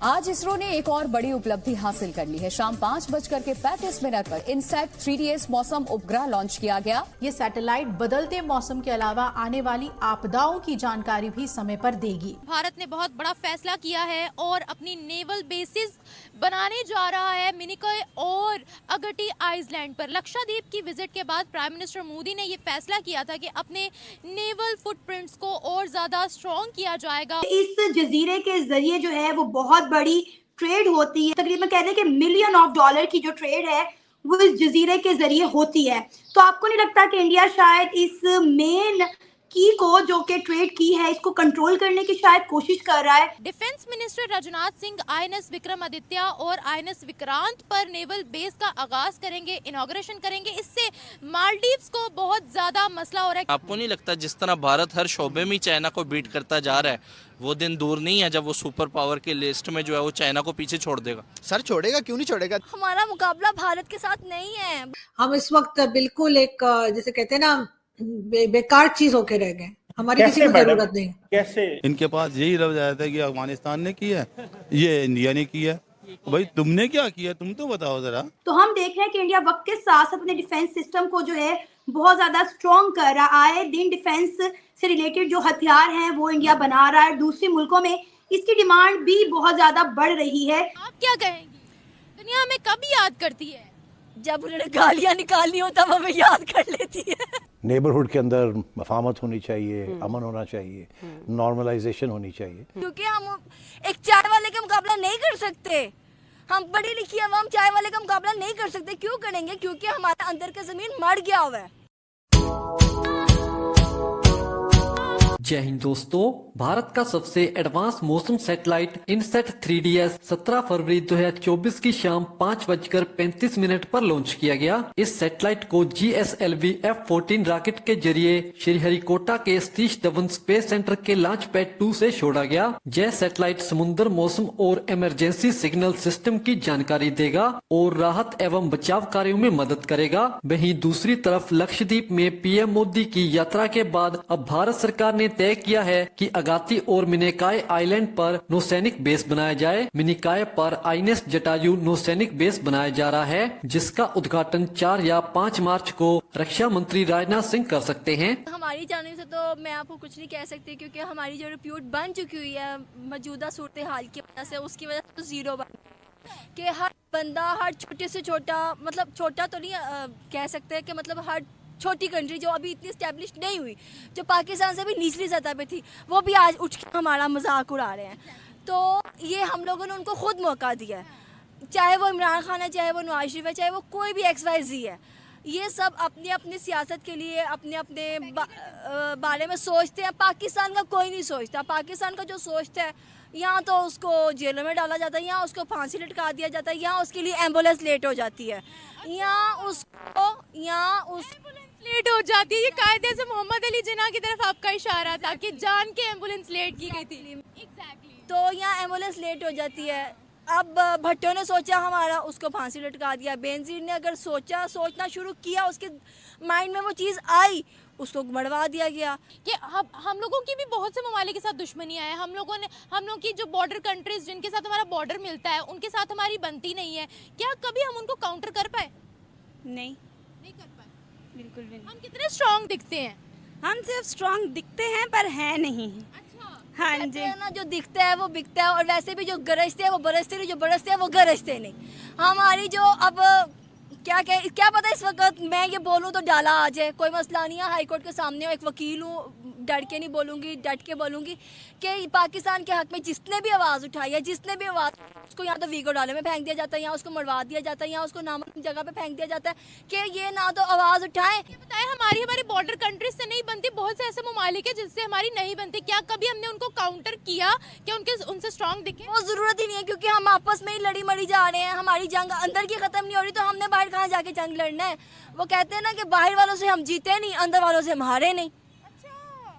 आज इसरो ने एक और बड़ी उपलब्धि हासिल कर ली है। शाम 5:35 पर इनसैट 3DS मौसम उपग्रह लॉन्च किया गया। ये सैटेलाइट बदलते मौसम के अलावा आने वाली आपदाओं की जानकारी भी समय पर देगी। भारत ने बहुत बड़ा फैसला किया है और अपनी नेवल बेसिस बनाने जा रहा है मिनिकॉय और अगटी आइलैंड पर। लक्षद्वीप की विजिट के बाद प्राइम मिनिस्टर मोदी ने ये फैसला किया था कि अपने नेवल फुटप्रिंट्स को और ज्यादा स्ट्रॉन्ग किया जाएगा। इस जजीरे के जरिए जो है वो बहुत बड़ी ट्रेड होती है। तकरीबन कहते हैं कि $मिलियन की जो ट्रेड है वो इस जजीरे के जरिए होती है। तो आपको नहीं लगता कि इंडिया शायद इस मेन की को जो कि ट्रेड की है इसको कंट्रोल करने की शायद कोशिश कर रहा है? Defence minister Rajnath Singh INS Vikramaditya और INS विक्रांत पर नेवल बेस का आगाज करेंगे, इनॉग्रेशन करेंगे। इससे मालदीव्स को बहुत ज्यादा मसला हो रहा है। आपको नहीं लगता जिस तरह भारत हर शोबे में चाइना को बीट करता जा रहा है, वो दिन दूर नहीं है जब वो सुपर पावर के लिस्ट में जो है वो चाइना को पीछे छोड़ देगा? सर छोड़ेगा, क्यों नहीं छोड़ेगा? हमारा मुकाबला भारत के साथ नहीं है। हम इस वक्त बिल्कुल एक जैसे कहते हैं ना बेकार चीज होके रह गए। हमारी किसी को जरूरत नहीं। कैसे? इनके पास यही लफ्ज आया था कि अफगानिस्तान ने किया, ये इंडिया ने किया। भाई तुमने क्या किया, तुम तो बताओ जरा। तो हम देख रहे हैं कि इंडिया वक्त के साथ साथ अपने डिफेंस सिस्टम को जो है बहुत ज्यादा स्ट्रॉन्ग कर रहा है। दिन डिफेंस से रिलेटेड जो हथियार हैं वो इंडिया बना रहा है। दूसरे मुल्कों में इसकी डिमांड भी बहुत ज्यादा बढ़ रही है। आप क्या कहेंगी, दुनिया हमें कब याद करती है? जब उन्होंने गालियां निकालनी हो तब हमें याद कर लेती है। नेबरहुड के अंदर मफामत होनी चाहिए, अमन होना चाहिए, नॉर्मलाइजेशन होनी चाहिए। क्योंकि हम एक चाय वाले का मुकाबला नहीं कर सकते। हम पढ़ी लिखी अवाम चाय वाले का मुकाबला नहीं कर सकते। क्यों करेंगे? क्योंकि हमारा अंदर का जमीन मर गया हुआ है। जय हिंद दोस्तों, भारत का सबसे एडवांस मौसम सैटेलाइट इनसैट 3DS 17 फरवरी 2024 की शाम 5:35 पर लॉन्च किया गया। इस सैटेलाइट को GSLV F-14 रॉकेट के जरिए श्रीहरिकोटा के सतीश धवन स्पेस सेंटर के लॉन्च पैड 2 से छोड़ा गया। यह सैटेलाइट समुद्र मौसम और इमरजेंसी सिग्नल सिस्टम की जानकारी देगा और राहत एवं बचाव कार्यों में मदद करेगा। वहीं दूसरी तरफ लक्षद्वीप में PM मोदी की यात्रा के बाद अब भारत सरकार ने तय किया है कि अगाती और मिनिकॉय आइलैंड पर नौसैनिक बेस बनाया जाए। मिनिकॉय पर INS जटायु नौसैनिक बेस बनाया जा रहा है, जिसका उद्घाटन 4 या 5 मार्च को रक्षा मंत्री राजनाथ सिंह कर सकते हैं। हमारी जानिब से तो मैं आपको कुछ नहीं कह सकती, क्योंकि हमारी जो रिप्यूट बन चुकी हुई है मौजूदा सूरत हाल की वजह से, उसकी वजह से तो जीरो बन कि हर बंदा, हर छोटे से छोटा, मतलब छोटा तो नहीं कह सकते कि मतलब हर छोटी कंट्री जो अभी इतनी स्टैब्लिश नहीं हुई, जो पाकिस्तान से भी निचली सतह पे थी, वो भी आज उठ के हमारा मजाक उड़ा रहे हैं। तो ये हम लोगों ने उनको खुद मौका दिया है, चाहे वो इमरान खान है, चाहे वो नवाज शरीफ है, चाहे वो कोई भी XYZ है। ये सब अपनी अपनी सियासत के लिए अपने अपने बारे में सोचते हैं। पाकिस्तान का कोई नहीं सोचता। पाकिस्तान का जो सोचता है, यहाँ तो उसको जेलों में डाला जाता है, यहाँ उसको फांसी लटका दिया जाता है, यहाँ उसके लिए एम्बुलेंस लेट हो जाती है, यहाँ लेट हो जाती है। ये कायदे से मोहम्मद अली जिन्ना की तरफ आपका इशारा था कि जान के एम्बुलेंस लेट की गई थी। Exactly. तो यहाँ एम्बुलेंस लेट हो जाती है। अब भट्टो ने सोचा हमारा, उसको फांसी लटका दिया। बेनजीर ने अगर सोचना शुरू किया, उसके माइंड में वो चीज़ आई, उसको मरवा दिया गया। कि हम लोगों की भी बहुत से ममालिक के साथ दुश्मनियां हैं। हम लोगों की जो बॉर्डर कंट्रीज जिनके साथ हमारा बॉर्डर मिलता है, उनके साथ हमारी बनती नहीं है। क्या कभी हम उनको काउंटर कर पाए? नहीं कर पाए, बिल्कुल भी नहीं। हम कितने स्ट्रॉन्ग दिखते हैं? हम सिर्फ स्ट्रॉन्ग दिखते हैं पर है नहीं। अच्छा, हाँ जी, ना जो दिखता है वो बिकता है, और वैसे भी जो गरजते हैं वो बरसते नहीं, जो बरसते हैं वो गरजते नहीं। हमारी जो अब क्या पता इस वक्त मैं ये बोलूँ तो डाला आ जाए, कोई मसला नहीं है। हाई कोर्ट के सामने एक वकील हूँ, डट के नहीं बोलूँगी, डट के बोलूँगी कि पाकिस्तान के हक में जिसने भी आवाज़ उठाई है, जिसने भी आवाज़, उसको यहाँ तो वीगो डाले में फेंक दिया जाता है, यहाँ उसको मरवा दिया जाता है, यहाँ उसको नामुमकिन जगह पे फेंक दिया जाता है कि ये ना तो आवाज़ उठाएं। बताएं, हमारी बॉर्डर कंट्रीज से नहीं बनती, बहुत से ऐसे ममालिक है जिससे हमारी नहीं बनती। क्या कभी हमने उनको काउंटर किया कि उनसे स्ट्रॉन्ग दिखे? वो ज़रूरत ही नहीं है, क्योंकि हम आपस में ही लड़ी मरी जा रहे हैं। हमारी जंग अंदर की ख़त्म नहीं हो रही, तो हमने बाहर कहाँ जाके जंग लड़ना है? वो कहते हैं ना कि बाहर वालों से हम जीते नहीं, अंदर वालों से हम हारे नहीं।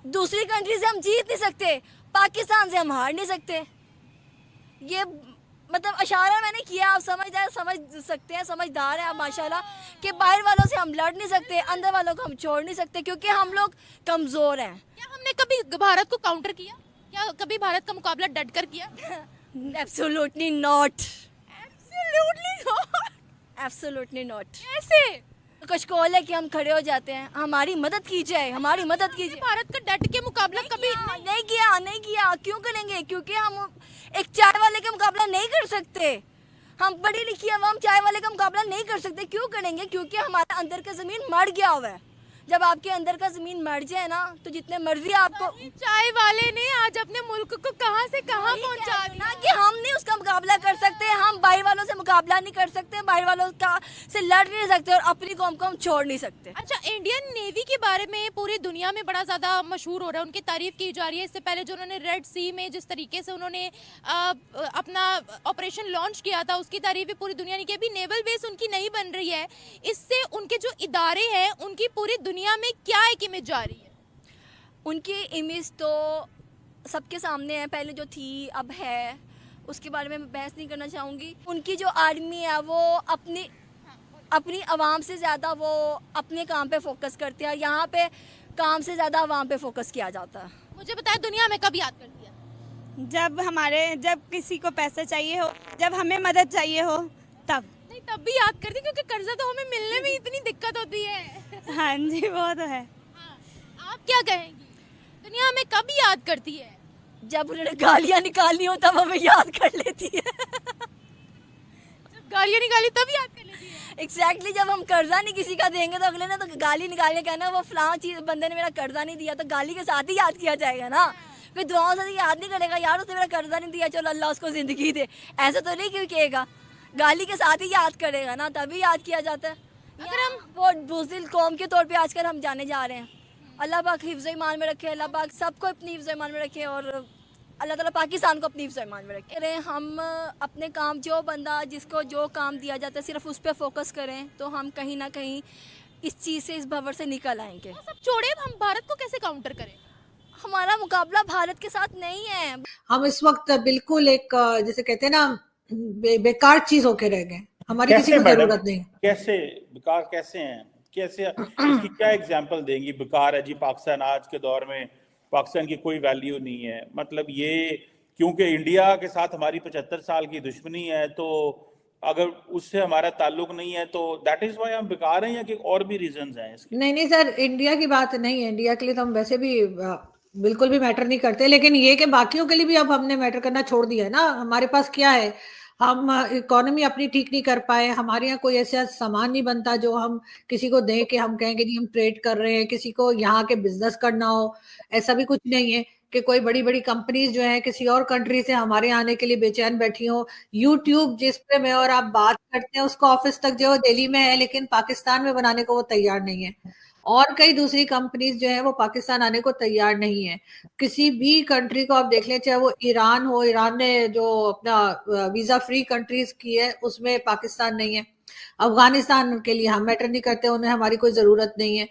दूसरी कंट्री से हम जीत नहीं सकते, पाकिस्तान से हम हार नहीं सकते। ये मतलब इशारा मैंने किया, आप समझ सकते हैं, समझदार है आप माशाल्लाह, कि बाहर वालों से हम लड़ नहीं सकते, अंदर वालों को हम छोड़ नहीं सकते, क्योंकि हम लोग कमज़ोर हैं। क्या हमने कभी भारत को काउंटर किया? क्या कभी भारत का मुकाबला डट कर किया? Absolutely not, absolutely not. Absolutely not. कैसे? कुछ कॉल है कि हम खड़े हो जाते हैं, हमारी मदद कीजिए, हमारी मदद कीजिए। भारत का डट के मुकाबला कभी नहीं किया। क्यों करेंगे? क्योंकि हम एक चाय वाले का मुकाबला नहीं कर सकते। हम पढ़ी लिखी हम चाय वाले का मुकाबला नहीं कर सकते। क्यों करेंगे? क्योंकि हमारा अंदर का जमीन मर गया हुआ है। जब आपके अंदर का जमीन मर जाए ना, तो जितने मर्जी आपको। चाय वाले ने आज अपने मुल्क को कहां से कहां पहुंचा दिया कि हम नहीं उसका मुकाबला कर सकते, हम बाहर वालों से मुकाबला नहीं कर सकते, बाहर वालों का से लड़ नहीं सकते और अपनी कौम को हम छोड़ नहीं सकते। अच्छा, इंडियन नेवी के बारे में पूरी दुनिया में बड़ा ज्यादा मशहूर हो रहा है, उनकी तारीफ की जा रही है। इससे पहले जो उन्होंने रेड सी में जिस तरीके से उन्होंने अपना ऑपरेशन लॉन्च किया था, उसकी तारीफ भी पूरी दुनिया ने की। अभी नेवल बेस उनकी नहीं बन रही है, इससे उनके जो इदारे हैं उनकी पूरी दुनिया में क्या एक इमेज जा रही है? उनकी इमेज तो सबके सामने है, पहले जो थी अब है, उसके बारे में मैं बहस नहीं करना चाहूँगी। उनकी जो आर्मी है वो अपनी आवाम से ज़्यादा वो अपने काम पे फोकस करती है। यहाँ पे काम से ज़्यादा आवाम पे फोकस किया जाता है। मुझे बताया, दुनिया में कब याद करती है? जब किसी को पैसा चाहिए हो, जब हमें मदद चाहिए हो, तब नहीं, तब भी याद करती, क्योंकि कर्जा तो हमें मिलने में इतनी दिक्कत होती है। हाँ जी, वो तो है। आप क्या कहेंगी, दुनिया में कब याद करती है? जब उन्होंने गालियाँ निकालनी हो तब हमें याद कर लेती है। जब गालियाँ निकाली तब याद कर लेती है। एग्जैक्टली, जब हम कर्जा नहीं किसी का देंगे तो अगले ने तो गाली निकाल के कहना वो फलां चीज बंदे ने मेरा कर्जा नहीं दिया, तो गाली के साथ ही याद किया जाएगा ना। कोई दुआओं से याद नहीं करेगा, यार उसने मेरा कर्जा नहीं दिया, चलो अल्लाह उसको जिंदगी दे, ऐसा तो नहीं क्यों कहेगा। गाली के साथ ही याद करेगा ना, तभी याद किया जाता है। अगर हम वो बुज़दिल कौम के तौर पे आजकल हम जाने जा रहे हैं। अल्लाह पाक हिफ्ज़ ईमान में रखे, अल्लाह पाक सबको अपनी हिफ्ज़ ईमान में रखे और अल्लाह ताला पाकिस्तान को अपनी हिफ्ज़ ईमान में रखे। अरे हम अपने काम, जो बंदा जिसको जो काम दिया जाता है सिर्फ उस पर फोकस करें, तो हम कहीं ना कहीं इस चीज़ से, इस भंवर से निकल आएंगे। सब छोड़े, हम भारत को कैसे काउंटर करें? हमारा मुकाबला भारत के साथ नहीं है। हम इस वक्त बिल्कुल एक जैसे कहते हैं ना बेकार चीज होके रह गए, हमारी किसी को जरूरत नहीं। कैसे बेकार कैसे हैं? कैसे इसकी क्या एग्जांपल देंगी? बेकार है जी पाकिस्तान, आज के दौर में पाकिस्तान की कोई वैल्यू नहीं है। मतलब ये क्योंकि इंडिया के साथ हमारी 75 साल की दुश्मनी है, तो अगर उससे हमारा ताल्लुक नहीं है तो दैट इज व्हाई हम बेकार हैं, या कि और भी रीजंस हैं इसके? नहीं सर, इंडिया की बात नहीं है। इंडिया के लिए तो हम वैसे भी बिल्कुल भी मैटर नहीं करते, लेकिन ये कि बाकियों के लिए भी अब हमने मैटर करना छोड़ दिया है ना। हमारे पास क्या है, हम इकोनॉमी अपनी ठीक नहीं कर पाए, हमारे यहाँ कोई ऐसा सामान नहीं बनता जो हम किसी को दें कि हम कहेंगे जी हम ट्रेड कर रहे हैं, किसी को यहाँ के बिजनेस करना हो, ऐसा भी कुछ नहीं है कि कोई बड़ी बड़ी कंपनीज जो है किसी और कंट्री से हमारे यहाँ आने के लिए बेचैन बैठी हो। यूट्यूब जिस पे मैं और आप बात करते हैं उसका ऑफिस तक जो दिल्ली में है, लेकिन पाकिस्तान में बनाने को वो तैयार नहीं है। और कई दूसरी कंपनीज जो है वो पाकिस्तान आने को तैयार नहीं है। किसी भी कंट्री को आप देख लें, चाहे वो ईरान हो, ईरान ने जो अपना वीजा फ्री कंट्रीज की है उसमें पाकिस्तान नहीं है। अफगानिस्तान के लिए हम मैटर नहीं करते, उन्हें हमारी कोई जरूरत नहीं है।